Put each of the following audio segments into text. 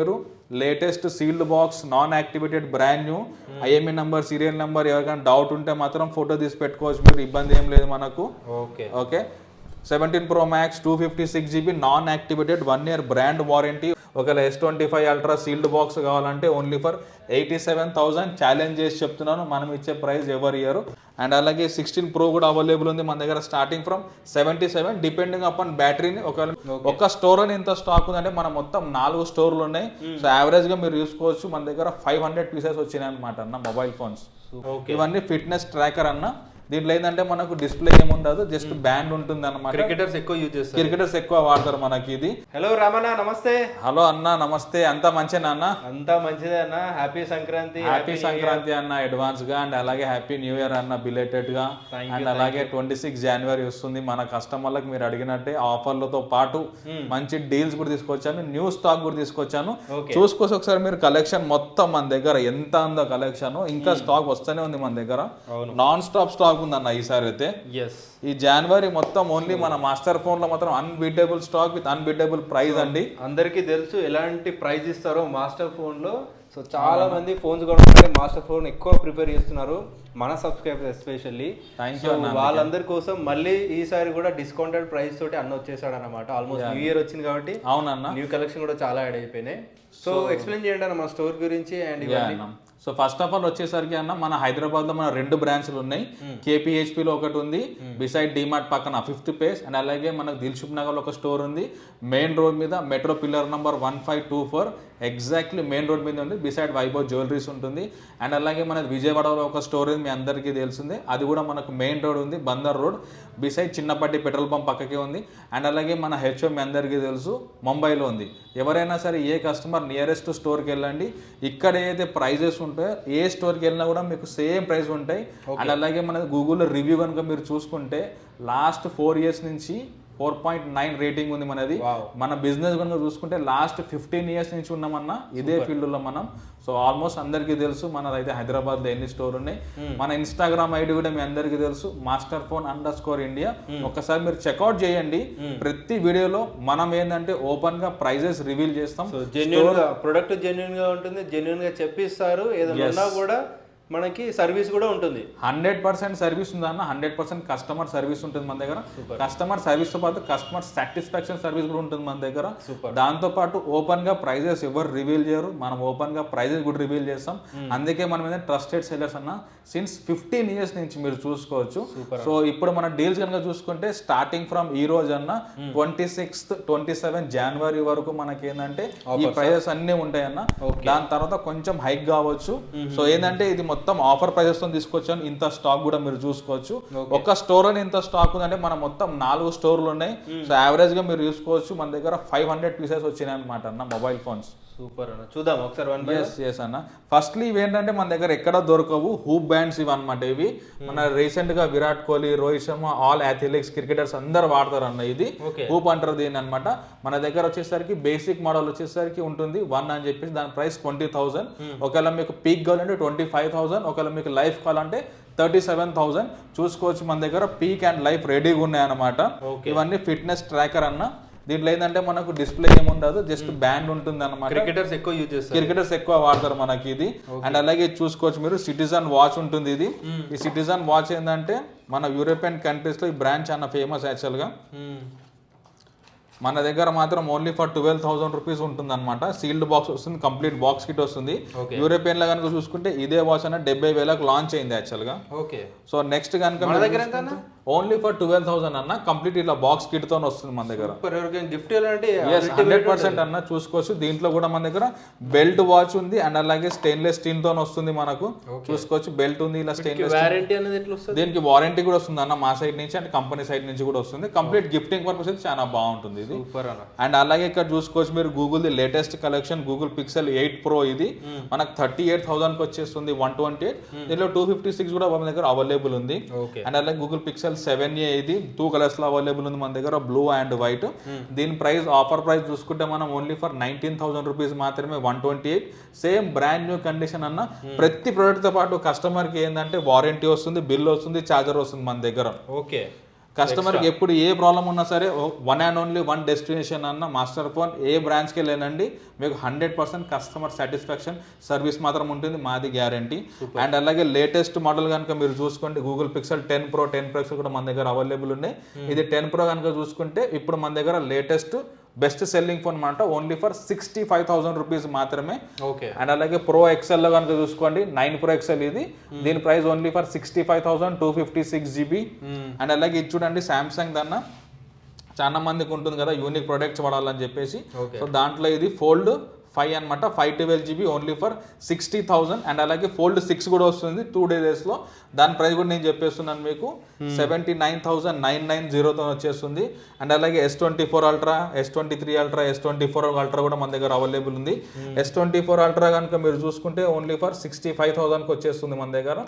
మీరు latest sealed box non activated brand new IME number serial number ఎవరికైనా doubt ఉంటే మాత్రం ఫోటో తీసి పెట్టుకోవచ్చు మీరు, ఇబ్బంది ఏం లేదు మనకు. Okay 17 Pro Max 256GB non activated 1 year brand warranty. ఒకవేళ S25 Ultra సీల్డ్ బాక్స్ కావాలంటే ఓన్లీ ఫర్ 87,000 ఛాలెంజ్ చేసి చెప్తున్నాను, మనం ఇచ్చే ప్రైస్ ఎవరి ఇయర్. అండ్ అలాగే 16 Pro కూడా అవైలబుల్ ఉంది మన దగ్గర, స్టార్టింగ్ ఫ్రమ్ 77 డిపెండింగ్ అపాన్ బ్యాటరీని. ఒకవేళ ఒక్క స్టోర్ అని ఎంత స్టాక్ ఉందంటే మన మొత్తం 4 స్టోర్లు ఉన్నాయి. సో యావరేజ్ గా మీరు చూసుకోవచ్చు మన దగ్గర 500 పీసెస్ వచ్చినాయి అనమాట అన్న మొబైల్ ఫోన్స్. ఇవన్నీ ఫిట్నెస్ ట్రాకర్ అన్న. దీంట్లో ఏంటంటే మనకు డిస్ప్లే ఏముండదు, జస్ట్ బ్యాండ్ ఉంటుంది అనమాట. క్రికెటర్స్ ఎక్కువ యూజ్ చేస్తారు, క్రికెటర్స్ ఎక్కువ వాడతారు మనకి ఇది. హలో రామన్న నమస్తే. హలో అన్న నమస్తే, అంతా మంచిగా అన్న? అంతా మంచిదే అన్న. హ్యాపీ సంక్రాంతి. హ్యాపీ సంక్రాంతి అన్న అడ్వాన్స్ గా. అండ్ అలాగే హ్యాపీ న్యూ ఇయర్ అన్న బిలేటెడ్ గా. అండ్ అలాగే 26 January వస్తుంది. మన కస్టమర్లకు మీరు అడిగినట్టే ఆఫర్లతో పాటు మంచి డీల్స్ కూడా తీసుకొచ్చాను, న్యూ స్టాక్ కూడా తీసుకొచ్చాను. చూసుకోవచ్చు ఒకసారి మీరు కలెక్షన్ మొత్తం మన దగ్గర ఎంత ఉందో కలెక్షన్, ఇంకా స్టాక్ వస్తూనే ఉంది మన దగ్గర, నాన్ స్టాప్ స్టాక్ ఉందన్న ఈసారి అయితే. ఈ జనవరి మొత్తం ఓన్లీ మన మాస్టర్ ఫోన్ లో మాత్రం unbeatable stock with unbeatable price అండి. అందరికీ తెలుసు ఎలాంటి ప్రైస్ ఇస్తారో మాస్టర్ ఫోన్ లో. సో చాలా మంది ఫోన్స్ కొనడానికి మాస్టర్ ఫోన్ ఎక్కువ ప్రిపేర్ చేస్తున్నారు, మన సబ్స్క్రైబర్స్ ఎస్పెషల్లీ. వాళ్ళందరి కోసం మళ్ళీ ఈసారి కూడా డిస్కౌంటెడ్ ప్రైస్ తోటి అన్న వచ్చేసాడు అనమాట. ఆల్మోస్ట్ న్యూ ఇయర్ వచ్చింది కాబట్టి అవునన్న న్యూ కలెక్షన్ కూడా చాలా యాడ్ అయిపోయినాయి. సో ఎక్స్ప్లెయిన్ చేయండి అన్న మా స్టోర్ గురించి. And so first of all వచ్చేసరికి అన్న మన హైదరాబాద్ లో మన 2 బ్రాంచ్లు ఉన్నాయి. కేపీహెచ్పి లో ఒకటి ఉంది, బిసైడ్ డిమార్ట్ పక్కన 5th phase. అండ్ అలాగే మనకు దిల్సుఖ్ నగర్ లో ఒక స్టోర్ ఉంది, మెయిన్ రోడ్ మీద metro pillar number 1524 exactly main road మీద ఉంది, బిసైడ్ వైభవ్ జ్యువెలరీస్ ఉంటుంది. అండ్ అలాగే మనది విజయవాడలో ఒక స్టోర్ ఉంది, మీ అందరికీ తెలిసిందే, అది కూడా మనకు మెయిన్ రోడ్ ఉంది, Bandar Road beside Chinnapatti petrol pump పక్కకే ఉంది. అండ్ అలాగే మన హెచ్ఓ మీ అందరికీ తెలుసు ముంబైలో ఉంది. ఎవరైనా సరే ఏ కస్టమర్ నియరెస్ట్ స్టోర్కి వెళ్ళండి, ఇక్కడ ఏదైతే ప్రైజెస్ ఉంటాయో ఏ స్టోర్కి వెళ్ళినా కూడా మీకు సేమ్ ప్రైస్ ఉంటాయి. అండ్ అలాగే మన గూగుల్లో రివ్యూ కనుక మీరు చూసుకుంటే లాస్ట్ 4 years నుంచి 4.9 రేటింగ్ ఉంది మనది. మన బిజినెస్ కనుక చూసుకుంటే లాస్ట్ 15 years నుంచి ఉన్నామన్నా ఇదే ఫీల్డ్ లో మనం. సో ఆల్మోస్ట్ అందరికీ తెలుసు మనదైతే హైదరాబాద్ లో ఎన్ని స్టోర్ ఉన్నాయి. మన ఇన్స్టాగ్రామ్ ఐడి కూడా మీ అందరికీ తెలుసు, మాస్టర్ ఫోన్ _India. ఒకసారి మీరు చెక్అవుట్ చేయండి. ప్రతి వీడియోలో మనం ఏంటంటే ఓపెన్ గా ప్రైజెస్ రివీల్ చేస్తాం. ప్రొడక్ట్ జెన్యున్ గా ఉంటుంది, జెన్యున్ గా చెప్పిస్తారు, ఏదైనా కూడా మనకి సర్వీస్ కూడా ఉంటుంది. 100% సర్వీస్ ఉందన్న, 100% కస్టమర్ సర్వీస్ ఉంటుంది మన దగ్గర. కస్టమర్ సర్వీస్ తో పాటు కస్టమర్ సాటిస్ఫాక్షన్ సర్వీస్ కూడా ఉంటుంది మన దగ్గర. దాంతో పాటు ఓపెన్ గా ప్రైజెస్ ఎవరు రివీల్ చేయరు, మనం ఓపెన్ గా ప్రైజెస్ కూడా రివీల్ చేస్తాం. అందుకే మనం ఏదైనా ట్రస్టెడ్ సెల్లర్స్ అన్న సిన్స్ 15 years నుంచి మీరు చూసుకోవచ్చు. సో ఇప్పుడు మన డీల్స్ కనుక చూసుకుంటే స్టార్టింగ్ ఫ్రమ్ ఈ రోజు అన్న 26th 27 January వరకు మనకి ఏంటంటే ఈ ప్రైజెస్ అన్ని ఉంటాయి అన్న. దాని తర్వాత కొంచెం హైక్ కావచ్చు. సో ఏంటంటే ఇది మొత్తం ఆఫర్ ప్రైజెస్ తో తీసుకొచ్చాను. ఇంత స్టాక్ కూడా మీరు చూసుకోవచ్చు. ఒక స్టోర్ అని ఇంత స్టాక్ ఉందంటే మన మొత్తం 4 స్టోర్లు ఉన్నాయి. సో యావరేజ్ గా మీరు చూసుకోవచ్చు మన దగ్గర 500 పీసెస్ వచ్చినాయి అనమాట అన్న మొబైల్ ఫోన్స్. సూపర్ అన్న, చూద్దాం ఒకసారి. అన్న ఫస్ట్లీ ఇవి ఏంటంటే మన దగ్గర ఎక్కడ దొరకవు హూప్ బ్యాండ్స్ ఇవి అనమాట. ఇవి మన రీసెంట్ గా Virat Kohli, Rohit Sharma, all athletics cricketers అందరు వాడతారు అన్న. ఇది హూప్ అంటారు దీని అనమాట. మన దగ్గర వచ్చేసరికి బేసిక్ మోడల్ వచ్చేసరికి ఉంటుంది 1 అని చెప్పేసి, దాని ప్రైస్ 20,000. ఒకవేళ మీకు పీక్ కావాలంటే 25,000, ఒకవేళ మీకు లైఫ్ కావాలంటే 37,000. చూసుకోవచ్చు మన దగ్గర పీక్ అండ్ లైఫ్ రెడీగా ఉన్నాయి అనమాట. ఇవన్నీ ఫిట్నెస్ ట్రాకర్ అన్న. దీంట్లో ఏంటంటే మనకు డిస్ప్లే ఏముండదు, జస్ట్ బ్యాండ్ ఉంటుంది అనమాట. క్రికెటర్స్ ఎక్కువ యూజ్ చేస్తారు, క్రికెటర్స్ ఎక్కువ వాడతారు మనకి ఇది. అండ్ అలాగే చూసుకోవచ్చు మీరు సిటిజన్ వాచ్ ఉంటుంది ఇది. ఈ సిటిజన్ వాచ్ ఏంటంటే మన యూరోపియన్ కంట్రీస్ లో ఈ బ్రాండ్ చాలా ఫేమస్ యాక్చువల్ గా. మన దగ్గర మాత్రం ఓన్లీ ఫర్ 12,000 రూపీస్ ఉంటుంది అనమాట. సీల్డ్ బాక్స్ వస్తుంది, కంప్లీట్ బాక్స్ కిట్ వస్తుంది. యూరోపియన్ లో కనుక చూసుకుంటే ఇదే వాచ్ అన్న 70,000కు లాంచ్ అయింది యాక్చువల్ గా. సో నెక్స్ట్ కనుక ఓన్లీ ఫర్ 12,000 అన్న, కంప్లీట్ ఇట్లా బాక్స్ కిట్ తో వస్తుంది మన దగ్గర. గిఫ్ట్ 100% అన్న. చూసుకోవచ్చు దీంట్లో కూడా మన దగ్గర బెల్ట్ వాచ్ ఉంది. అండ్ అలాగే స్టెయిన్లెస్ స్టీల్ తో వస్తుంది మనకు. చూసుకోవచ్చు బెల్ట్ ఉంది, ఇలా స్టెయిన్లెస్. దీనికి వారంటీ కూడా వస్తుంది అన్న మా సైడ్ నుంచి అండ్ కంపెనీ సైడ్ నుంచి కూడా వస్తుంది. కంప్లీట్ గిఫ్టింగ్ పర్పస్ అయితే చాలా బాగుంటుంది ఇది. అండ్ అలాగే ఇక్కడ చూసుకోవచ్చు మీరు Google the latest collection Google pixel 8 Pro. ఇది మనకు 38,000 కి వచ్చేస్తుంది 128. దీనిలో 256 కూడా మన దగ్గర అవైలబుల్ ఉంది. అండ్ అలాగే గూగుల్ పిక్సెల్ 7a ఇది 2 కలర్స్ లో అవైలబుల్ ఉంది మన దగ్గర, బ్లూ అండ్ వైట్. దీని ప్రైస్ ఆఫర్ ప్రైస్ చూసుకుంటే మనం ఓన్లీ ఫర్ 19,000 రూపీస్ మాత్రమే, 128. సేమ్ బ్రాండ్ న్యూ కండిషన్ అన్న. ప్రతి ప్రొడక్ట్ తో పాటు కస్టమర్ కి ఏంటంటే వారంటీ వస్తుంది, బిల్ వస్తుంది, చార్జర్ వస్తుంది మన దగ్గర. కస్టమర్కి ఎప్పుడు ఏ ప్రాబ్లం ఉన్నా సరే one and only one destination అన్న మాస్టర్ ఫోన్ ఏ బ్రాంచ్కి వెళ్ళండి మీకు 100% కస్టమర్ సాటిస్ఫాక్షన్ సర్వీస్ మాత్రం ఉంటుంది, మాది గ్యారంటీ. అండ్ అలాగే లేటెస్ట్ మోడల్ కనుక మీరు చూసుకోండి, గూగుల్ పిక్సెల్ 10 Pro 10 Pro కూడా మన దగ్గర అవైలబుల్ ఉన్నాయి. ఇది 10 Pro కనుక చూసుకుంటే ఇప్పుడు మన దగ్గర లేటెస్ట్ బెస్ట్ సెల్లింగ్ ఫోన్ అనమాట, ఓన్లీ ఫర్ 65,000 రూపీస్ మాత్రమే. అండ్ అలాగే Pro XL లో కనుక చూసుకోండి 9 Pro XL ఇది, దీని price only for 65,256 GB. And అలాగే ఇది చూడండి సామ్సంగ్ దన్న చాలా మందికి ఉంటుంది కదా యూనిక్ ప్రొడక్ట్స్ వాడాలని చెప్పేసి, సో దాంట్లో ఇది Fold 5 అనమాట, 512 GB ఓన్లీ ఫర్ 60,000. అండ్ అలాగే Fold 6 కూడా వస్తుంది 2 days లో, దాని ప్రైస్ కూడా నేను చెప్పేస్తున్నాను మీకు 79,990తో వచ్చేస్తుంది. అండ్ అలాగే S24 Ultra, S23 Ultra, S24 Ultra కూడా మన దగ్గర అవైలబుల్ ఉంది. S24 Ultra కనుక మీరు చూసుకుంటే ఓన్లీ ఫర్ 65,000కి వచ్చేస్తుంది మన దగ్గర.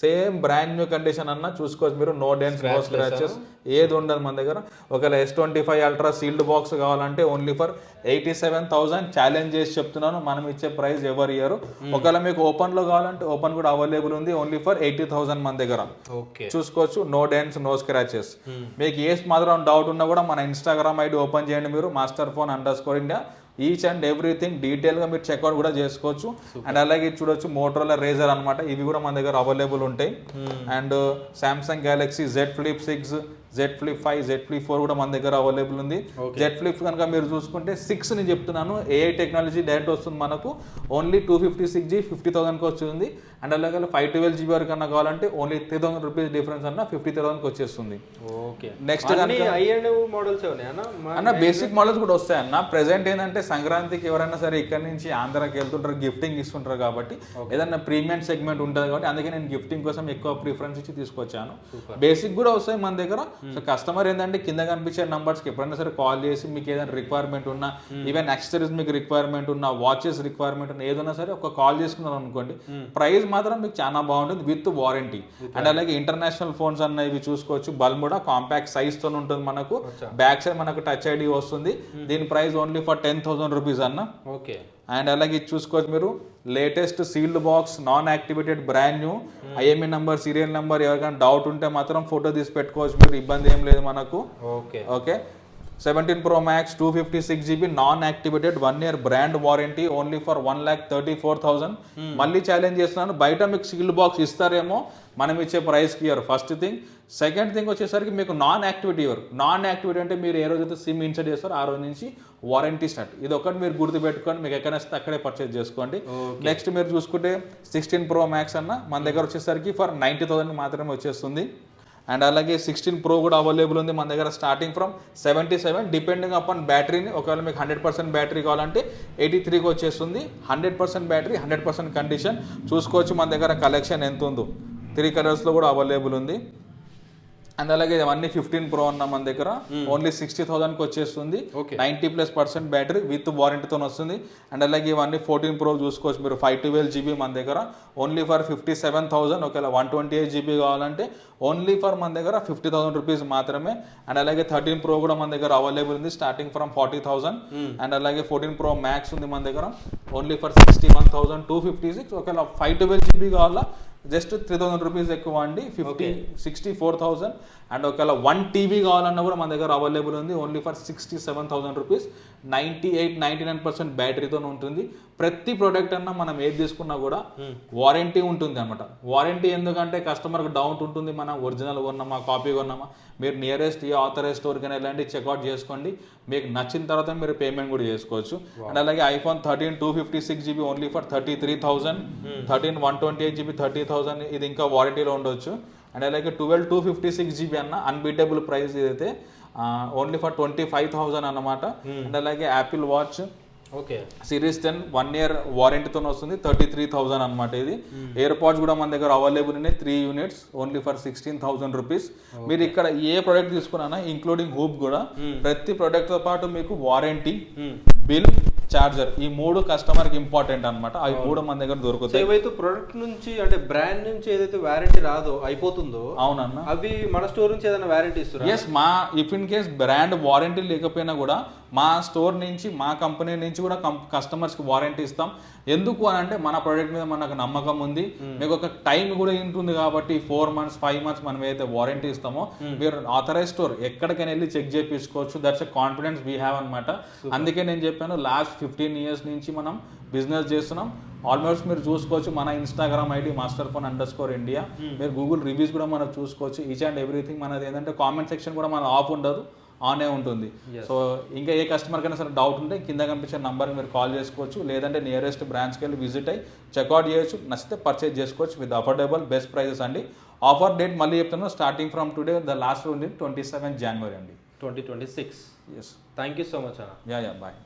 సేమ్ బ్రాండ్ న్యూ కండిషన్ అన్న చూసుకోవచ్చు మీరు, నో డెన్స్ నో స్క్రాచెస్ ఏది ఉండదు మన దగ్గర. ఒకవేళ S25 Ultra సీల్డ్ బాక్స్ కావాలంటే ఓన్లీ ఫర్ 87,000 ఛాలెంజ్ చేసి చెప్తున్నాను, మనం ఇచ్చే ప్రైస్ ఎవరు ఇయర్. ఒకవేళ మీకు ఓపెన్ లో కావాలంటే ఓపెన్ కూడా అవైలబుల్ ఉంది, ఓన్లీ ఫర్ 80,000 మన దగ్గర చూసుకోవచ్చు, నో డెన్స్ నో స్క్రాచెస్. మీకు ఏ మాత్రం డౌట్ ఉన్నా కూడా మన ఇన్స్టాగ్రామ్ ఐడి ఓపెన్ చేయండి మీరు, masterphone_India. ఈచ్ అండ్ ఎవ్రీథింగ్ డీటెయిల్గా మీరు చెక్అవుట్ కూడా చేసుకోవచ్చు. అండ్ అలాగే చూడొచ్చు మోటరోలా రేజర్ అనమాట, ఇవి కూడా మన దగ్గర అవైలబుల్ ఉంటాయి. And Samsung Galaxy Z Flip 6, Z Flip 5, Z Flip 4 కూడా మన దగ్గర అవైలబుల్ ఉంది. Z Flip కనుక మీరు చూసుకుంటే 6 నేను చెప్తున్నాను, AI టెక్నాలజీ డైరెక్ట్ వస్తుంది మనకు, ఓన్లీ 256 GB 50,000కి వచ్చింది. అండ్ అలాగే 512 GB వరకు కన్నా కావాలంటే ఓన్లీ 3,000 రూపీస్ డిఫరెన్స్ అన్న 50,000కి వచ్చేస్తుంది. నెక్స్ట్ అన్న బేసిక్ మోడల్స్ కూడా వస్తాయి అన్న. ప్రెసెంట్ ఏంటంటే సంక్రాంతికి ఎవరైనా సరే ఇక్కడ నుంచి ఆంధ్రాకి వెళ్తుంటారు, గిఫ్టింగ్ ఇస్తుంటారు కాబట్టి ఏదన్నా ప్రీమియం సెగ్మెంట్ ఉంటుంది కాబట్టి అందుకే నేను గిఫ్టింగ్ కోసం ఎక్కువ ప్రిఫరెన్స్ ఇచ్చి తీసుకొచ్చాను. బేసిక్ కూడా వస్తాయి మన దగ్గర. సో కస్టమర్ ఏంటంటే కింద కనిపించే నంబర్స్కి ఎప్పుడైనా సరే కాల్ చేసి మీకు ఏదైనా రిక్వైర్మెంట్ ఉన్నా, ఈవెన్ యాక్సెసరీస్ మీకు రిక్వైర్మెంట్ ఉన్నా, వాచెస్ రిక్వైర్మెంట్ ఉన్నా, ఏదైనా సరే ఒక కాల్ చేసుకున్నారు అనుకోండి, ప్రైస్ మాత్రం మీకు చాలా బాగుంటుంది విత్ వారంటీ. అండ్ అలాగే ఇంటర్నేషనల్ ఫోన్స్ అన్న ఇవి చూసుకోవచ్చు, బల్ముడా కాంపాక్ట్ సైజ్ తో ఉంటుంది మనకు, బ్యాక్ సైడ్ మనకు టచ్ ఐడి వస్తుంది, దీని ప్రైస్ ఓన్లీ ఫర్ 10,000 రూపీస్ అన్న. అండ్ అలాగే చూసుకోవచ్చు మీరు latest sealed box non activated brand new IMEI number serial number, ఎవరికైనా డౌట్ ఉంటే మాత్రం ఫోటో తీసి పెట్టుకోవచ్చు మీరు, ఇబ్బంది ఏం లేదు మనకు. Okay 17 Pro Max 256 GB non activated 1 year brand warranty only for 1,34,000. మళ్ళీ ఛాలెంజ్ చేస్తున్నాను, బయట మీకు సీల్డ్ బాక్స్ ఇస్తారేమో, మనం ఇచ్చే ప్రైస్కి year. First thing. Second thing వచ్చేసరికి మీకు non activity year. Non activity అంటే మీరు ఏ రోజైతే సిమ్ ఇన్సర్ట్ చేస్తారో ఆ రోజు నుంచి వారంటీ స్టార్ట్. ఇది ఒకటి మీరు గుర్తు పెట్టుకొని మీకు ఎక్కడ వస్తే అక్కడే పర్చేజ్ చేసుకోండి. నెక్స్ట్ మీరు చూసుకుంటే 16 Pro Max అన్న మన దగ్గర వచ్చేసరికి ఫర్ 90,000 మాత్రమే వచ్చేస్తుంది. అండ్ అలాగే 16 Pro కూడా అవైలబుల్ ఉంది మన దగ్గర, స్టార్టింగ్ ఫ్రమ్ 77 డిపెండింగ్ అపాన్ బ్యాటరీని. ఒకవేళ మీకు 100% బ్యాటరీ కావాలంటే 83కి వచ్చేస్తుంది. 100% బ్యాటరీ 100% కండిషన్ చూసుకోవచ్చు. మన దగ్గర కలెక్షన్ ఎంత ఉందో 3 కలర్స్లో కూడా అవైలబుల్ ఉంది. అండ్ అలాగే ఇవన్నీ 15 Pro అన్న మన దగ్గర ఓన్లీ 60,000కి వచ్చేస్తుంది, 90+% బ్యాటరీ విత్ వారంటీతో వస్తుంది. అండ్ అలాగే ఇవన్నీ 14 Pro చూసుకోవచ్చు మీరు, 512 GB మన దగ్గర ఓన్లీ ఫర్ 57,000. ఒకవేళ 128 GB కావాలంటే ఓన్లీ ఫర్ మన దగ్గర 50,000 రూపీస్ మాత్రమే. అండ్ అలాగే 13 Pro కూడా మన దగ్గర అవైలబుల్ ఉంది, స్టార్టింగ్ ఫ్రమ్ 40,000. అండ్ అలాగే 14 Pro Max ఉంది మన దగ్గర ఓన్లీ ఫర్ 61,256. ఒకవేళ 512 GB కావాలా జస్ట్ 3,000 రూపీస్ ఎక్కువ అండి, 64,000. అండ్ ఒకవేళ 1 TB కావాలన్నా కూడా మన దగ్గర అవైలబుల్ ఉంది, ఓన్లీ ఫర్ 67,000 రూపీస్. 99% బ్యాటరీతో ఉంటుంది. ప్రతి ప్రోడక్ట్ అన్నా మనం ఏది తీసుకున్నా కూడా వారంటీ ఉంటుంది అనమాట. వారంటీ ఎందుకంటే కస్టమర్కి డౌట్ ఉంటుంది, మనం ఒరిజినల్ కొన్నామా కాపీ కొన్నామా. మీరు నియరెస్ట్ ఏ ఆథరైజ్ స్టోర్కైనా వెళ్ళండి, చెక్అవుట్ చేసుకోండి, మీకు నచ్చిన తర్వాత మీరు పేమెంట్ కూడా చేసుకోవచ్చు. అండ్ అలాగే iPhone 13 256 GB only for 33,000. 13 128 GB 30,000, ఇది ఇంకా వారంటీలో ఉండొచ్చు. అండ్ అలాగే 12 256 GB అన్న అన్బీటబుల్ ప్రైస్ ఇదైతే ఓన్లీ ఫర్ 25,000 అన్నమాట. అండ్ అలాగే యాపిల్ వాచ్ సిరీస్ 10 1 year వారంటీతో వస్తుంది, 33,000 అనమాట. ఇది ఇయర్ పాడ్స్ కూడా మన దగ్గర అవైలబుల్ ఉన్నాయి, 3 units ఓన్లీ ఫర్ 16,000 రూపీస్. మీరు ఇక్కడ ఏ ప్రోడక్ట్ తీసుకున్నా ఇంక్లూడింగ్ హూప్ కూడా ప్రతి ప్రోడక్ట్ తో పాటు మీకు వారంటీ, బిల్, చార్జర్, ఈ 3 కస్టమర్కి ఇంపార్టెంట్ అనమాట. అవి 3 మన దగ్గర దొరుకుతాయి. ఏవైతే ప్రొడక్ట్ నుంచి అంటే బ్రాండ్ నుంచి ఏదైతే వారంటీ రాదో అయిపోతుందో, అవునన్నా, అవి మన స్టోర్ నుంచి ఏదైనా వారంటీ ఇస్తారు? ఎస్, మా if in case brand warranty లేకపోయినా కూడా మా స్టోర్ నుంచి, మా కంపెనీ నుంచి కూడా కస్టమర్స్కి వారంటీ ఇస్తాం. ఎందుకు అని అంటే మన ప్రోడక్ట్ మీద మనకు నమ్మకం ఉంది, మీకు ఒక టైం కూడా ఉంటుంది కాబట్టి 4 months 5 months మనం ఏదైతే వారంటీ ఇస్తామో మీరు ఆథరైజ్ స్టోర్ ఎక్కడికైనా వెళ్ళి చెక్ చేయించుకోవచ్చు. That's a confidence we have అనమాట. అందుకే నేను చెప్పాను లాస్ట్ 15 years నుంచి మనం బిజినెస్ చేస్తున్నాం. ఆల్మోస్ట్ మీరు చూసుకోవచ్చు మన ఇన్స్టాగ్రామ్ ఐడి masterphone_India. మీరు గూగుల్ రివ్యూస్ కూడా మనం చూసుకోవచ్చు. ఈచ్ అండ్ ఎవ్రీథింగ్ మనది ఏంటంటే కామెంట్ సెక్షన్ కూడా మన ఆఫ్ ఉండదు, ఆనే ఉంటుంది. సో ఇంకా ఏ కస్టమర్ కైనా సరే డౌట్ ఉంటే కింద కనిపించే నంబర్కి మీరు కాల్ చేసుకోవచ్చు, లేదంటే నియరెస్ట్ బ్రాంచ్కి వెళ్ళి విజిట్ అయ్యి చెక్అవుట్ చేయొచ్చు. నచ్చితే పర్చేజ్ చేసుకోవచ్చు విత్ అఫోర్డబుల్ బెస్ట్ ప్రైజెస్ అండి. ఆఫర్ డేట్ మళ్ళీ చెప్తున్నాను, starting from today, the last ఉంది 27 January అండి 2026. Yes. Thank you so much అన్న. Yeah bye.